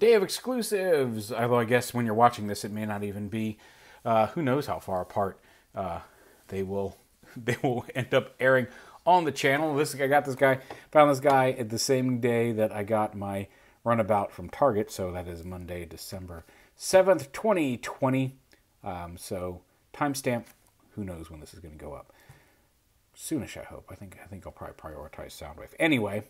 Day of exclusives. Although I guess when you're watching this, it may not even be. Who knows how far apart they will they will end up airing on the channel. Found this guy at the same day that I got my runabout from Target. So that is Monday, December 7th, 2020. So timestamp. Who knows when this is going to go up? Soonish, I hope. I think I'll probably prioritize Soundwave. Anyway.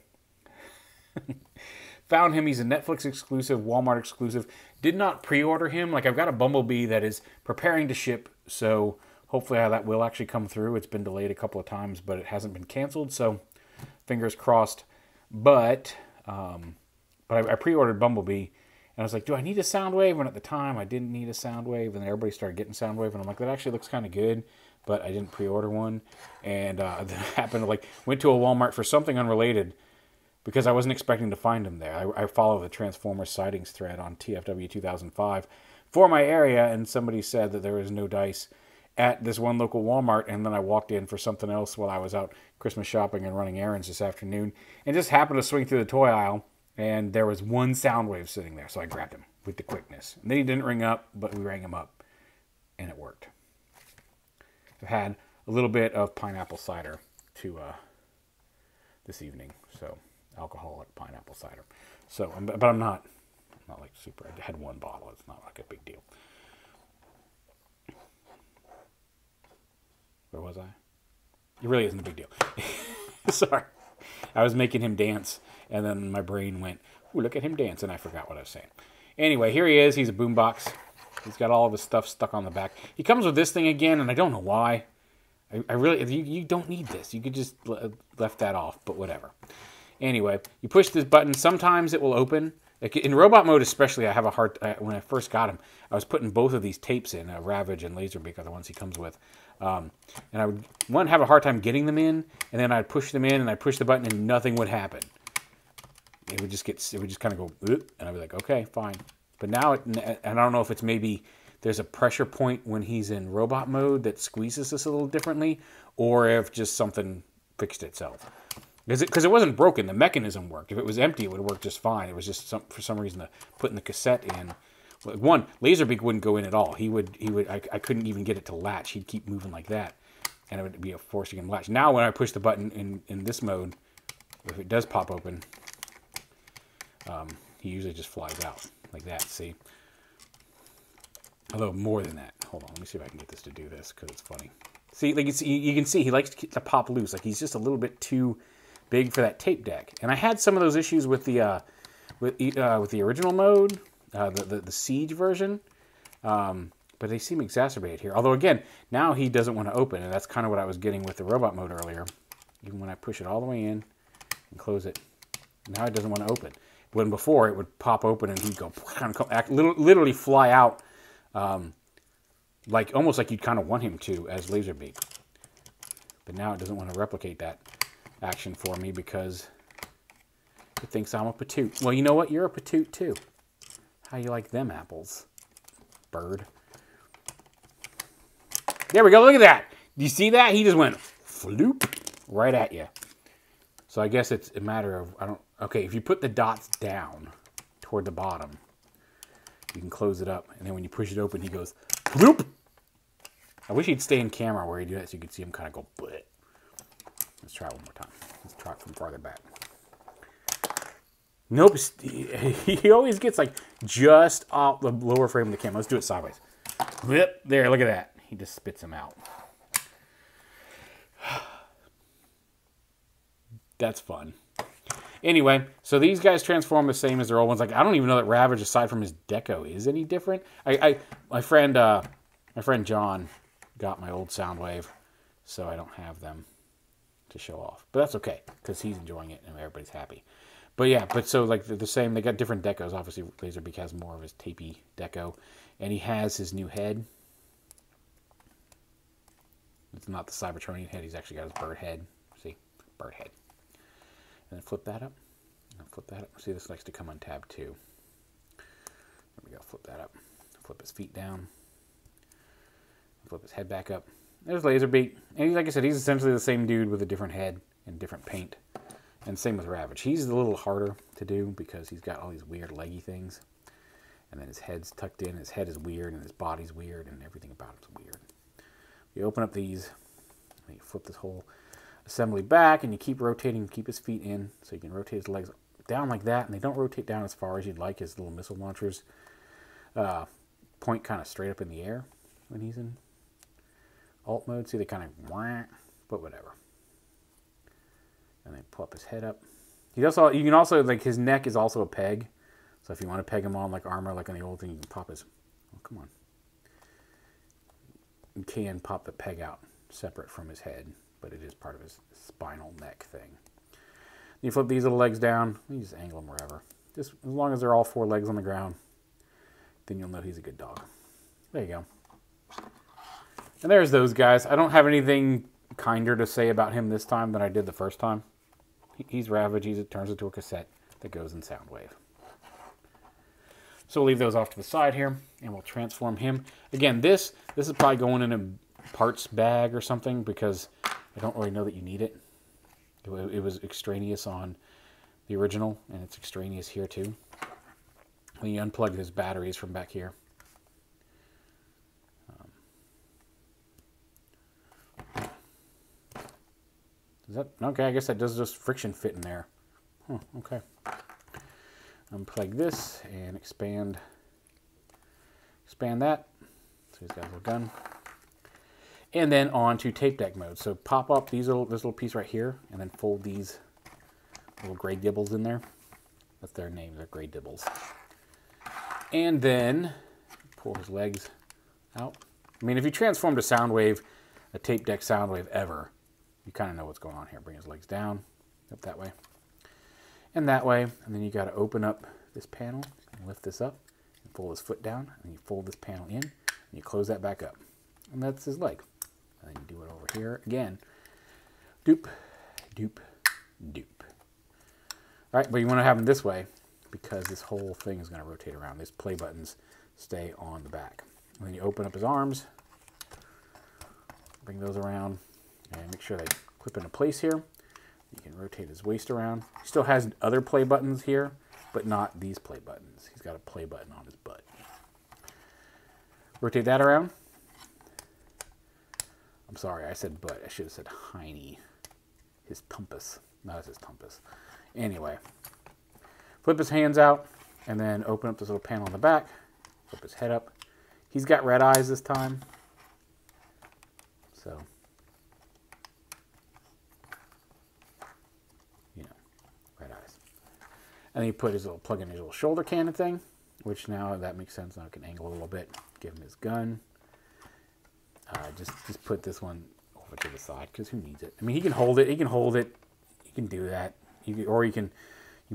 Found him. He's a Netflix exclusive, Walmart exclusive. Did not pre-order him. Like, I've got a Bumblebee that is preparing to ship, so hopefully that will actually come through. It's been delayed a couple of times, but it hasn't been canceled, so fingers crossed. But I pre-ordered Bumblebee, and I was like, do I need a Soundwave? And at the time, I didn't need a Soundwave, and everybody started getting Soundwave, and I'm like, that actually looks kind of good, but I didn't pre-order one. And that happened, went to a Walmart for something unrelated, because I wasn't expecting to find him there. I follow the Transformers sightings thread on TFW 2005 for my area, and somebody said that there was no dice at this one local Walmart, and then I walked in for something else while I was out Christmas shopping and running errands this afternoon, and just happened to swing through the toy aisle, and there was one Soundwave sitting there, so I grabbed him with the quickness. And then he didn't ring up, but we rang him up, and it worked. I've had a little bit of pineapple cider to this evening, so alcoholic pineapple cider. So, but I'm not like super. I had one bottle. It's not like a big deal. Where was I? It really isn't a big deal. Sorry. I was making him dance, and then my brain went, ooh, look at him dance, and I forgot what I was saying. Anyway, here he is. He's a boombox. He's got all of his stuff stuck on the back. He comes with this thing again, and I don't know why. I really, you don't need this. You could just left that off, but whatever. Anyway, you push this button. Sometimes it will open. Like in robot mode especially, I have a hard... when I first got him, I was putting both of these tapes in, Ravage and Laserbeak are the ones he comes with. And I would, have a hard time getting them in, and then I'd push them in, and I'd push the button, and nothing would happen. It would just kind of go, and I'd be like, okay, fine. But now, and I don't know if it's maybe there's a pressure point when he's in robot mode that squeezes this a little differently, or if just something fixed itself. Because it wasn't broken, the mechanism worked. If it was empty, it would work just fine. It was just for some reason putting the cassette in. One, Laserbeak wouldn't go in at all. I couldn't even get it to latch. He'd keep moving like that, and it would be a forcing him to latch. Now, when I push the button in this mode, if it does pop open, he usually just flies out like that. See, although more than that. Hold on, let me see if I can get this to do this because it's funny. See, like you can see he likes to pop loose. Like he's just a little bit too big for that tape deck. And I had some of those issues with the original mode, the Siege version, but they seem exacerbated here. Although again, now he doesn't want to open, and that's kind of what I was getting with the robot mode earlier. Even when I push it all the way in and close it, now it doesn't want to open. When before it would pop open and he'd go literally fly out, like almost like you'd kind of want him to as Laserbeak. But now it doesn't want to replicate that action for me because it thinks I'm a patoot. Well, you know what? You're a patoot too. How you like them apples, bird? There we go. Look at that. Do you see that? He just went floop right at you. So I guess it's a matter of, okay, if you put the dots down toward the bottom, you can close it up. And then when you push it open, he goes floop. I wish he'd stay in camera where he do that so you could see him kind of go bleh. Let's try it one more time. Let's try it from farther back. Nope. He always gets like just off the lower frame of the camera. Let's do it sideways. Yep. There, look at that. He just spits him out. That's fun. Anyway, so these guys transform the same as their old ones. Like I don't even know that Ravage, aside from his deco, is any different. My friend John got my old Soundwave, so I don't have them to show off. But that's okay, because he's enjoying it and everybody's happy. But yeah, so like they're the same. They got different decos. Obviously, Laserbeak has more of his tapey deco, and he has his new head. It's not the Cybertronian head. He's actually got his bird head. See, bird head. And then flip that up. And flip that up. See, this likes to come on tab 2. There we go. Flip that up. Flip his feet down. Flip his head back up. There's Laserbeak. And like I said, he's essentially the same dude with a different head and different paint. And same with Ravage. He's a little harder to do because he's got all these weird leggy things. And then his head's tucked in. His head is weird, and his body's weird, and everything about him's weird. You open up these, and you flip this whole assembly back, and you keep rotating, keep his feet in, so you can rotate his legs down like that, and they don't rotate down as far as you'd like. His little missile launchers point kind of straight up in the air when he's in alt mode. See, they kind of whack, but whatever. And then pull up his head up. You can also, like, his neck is also a peg. So if you want to peg him on like armor, like on the old thing, you can pop his, oh, come on. You can pop the peg out separate from his head, but it is part of his spinal neck thing. You flip these little legs down, you just angle them wherever. Just as long as they're all 4 legs on the ground, then you'll know he's a good dog. There you go. And there's those guys. I don't have anything kinder to say about him this time than I did the first time. He's Ravage. It turns into a cassette that goes in Soundwave. So we'll leave those off to the side here, and we'll transform him. Again, this is probably going in a parts bag or something, because I don't really know that you need it. It was extraneous on the original, and it's extraneous here too. When you unplug his batteries from back here. Is that okay? I guess that does just friction fit in there. Huh, okay. Unplug this and expand that. So he's got a little gun. And then on to tape deck mode. So pop up this little piece right here, and then fold these little gray dibbles in there. That's their name, they're gray dibbles. And then pull his legs out. I mean, if you transform to Soundwave, a tape deck Soundwave ever, you kind of know what's going on here. Bring his legs down, up that way, and that way. And then you got to open up this panel and lift this up and fold his foot down, and you fold this panel in, and you close that back up. And that's his leg. And then you do it over here again. Doop, doop, doop. All right, but you want to have them this way because this whole thing is going to rotate around. These play buttons stay on the back. And then you open up his arms, bring those around, and make sure they clip into place here. You can rotate his waist around. He still has other play buttons here, but not these play buttons. He's got a play button on his butt. Rotate that around. I'm sorry, I said butt. I should have said hiney. His tumpus. Not his tumpus. Anyway. Flip his hands out, and then open up this little panel on the back. Flip his head up. He's got red eyes this time. So, you know, red eyes. And then you put his little, plug in his little shoulder cannon thing, which now that makes sense. Now I can angle a little bit. Give him his gun. Just put this one over to the side, because who needs it? I mean, he can hold it. He can hold it. He can do that. Or you can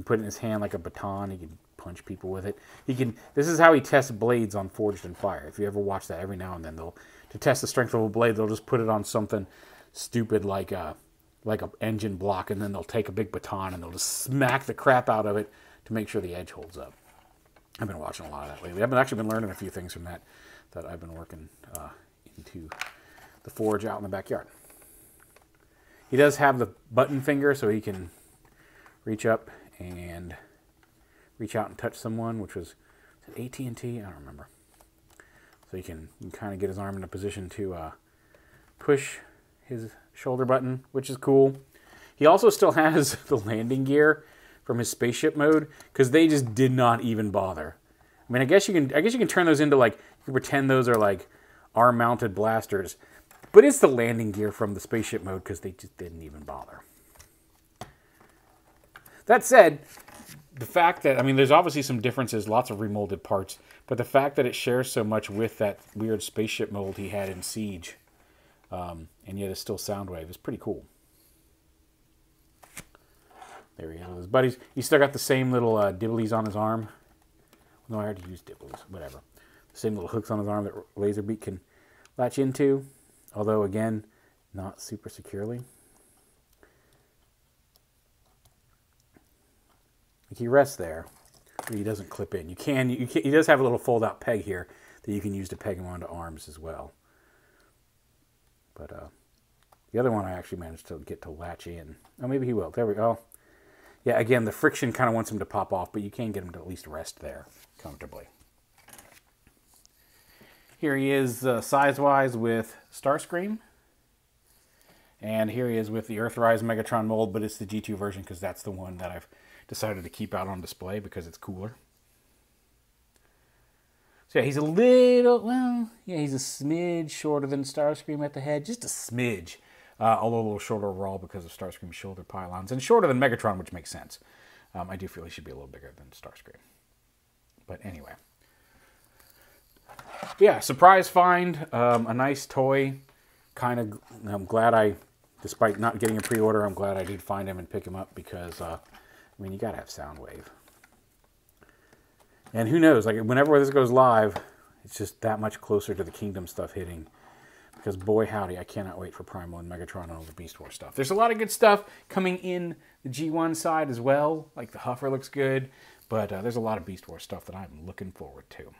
put it in his hand like a baton. He can punch people with it. This is how he tests blades on Forged in Fire. If you ever watch that, every now and then to test the strength of a blade, they'll just put it on something stupid like a engine block, and then they'll take a big baton and they'll just smack the crap out of it to make sure the edge holds up. I've been watching a lot of that lately. I've actually been learning a few things from that I've been working into the forge out in the backyard. He does have the button finger, so he can reach up and reach out and touch someone, which was AT&T? I don't remember. So you can kind of get his arm in a position to push his shoulder button, which is cool. He also still has the landing gear from his spaceship mode, because they just did not even bother. I mean, I guess you can turn those into, like, you can pretend those are like arm-mounted blasters, but it's the landing gear from the spaceship mode, because they just didn't even bother. That said, the fact that, I mean, there's obviously some differences, lots of remolded parts, but the fact that it shares so much with that weird spaceship mold he had in Siege, and yet it's still Soundwave, is pretty cool. There he is with his buddies. He's still got the same little dibblies on his arm. No, I already used dibblies, whatever. The same little hooks on his arm that Laserbeak can latch into, although, again, not super securely. Like, he rests there, but he doesn't clip in. He does have a little fold-out peg here that you can use to peg him onto arms as well. But the other one I actually managed to get to latch in. Oh, maybe he will. There we go. Yeah, again, the friction kind of wants him to pop off, but you can get him to at least rest there comfortably. Here he is size-wise with Starscream. And here he is with the Earthrise Megatron mold, but it's the G2 version because that's the one that I've decided to keep out on display because it's cooler. So yeah, he's a little, well, yeah, he's a smidge shorter than Starscream at the head. Just a smidge. Although a little shorter overall because of Starscream's shoulder pylons. And shorter than Megatron, which makes sense. I do feel he should be a little bigger than Starscream. But anyway. Yeah, surprise find. A nice toy. I'm glad despite not getting a pre-order, I'm glad I did find him and pick him up because, I mean, you gotta have Soundwave. And who knows, like, whenever this goes live, it's just that much closer to the Kingdom stuff hitting. Because boy howdy, I cannot wait for Primal and Megatron and all the Beast Wars stuff. There's a lot of good stuff coming in the G1 side as well. Like the Huffer looks good, but there's a lot of Beast Wars stuff that I'm looking forward to.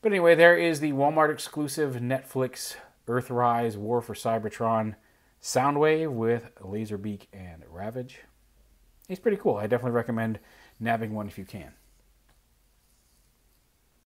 But anyway, there is the Walmart exclusive Netflix Earthrise War for Cybertron Soundwave with Laserbeak and Ravage. He's pretty cool. I definitely recommend nabbing one if you can.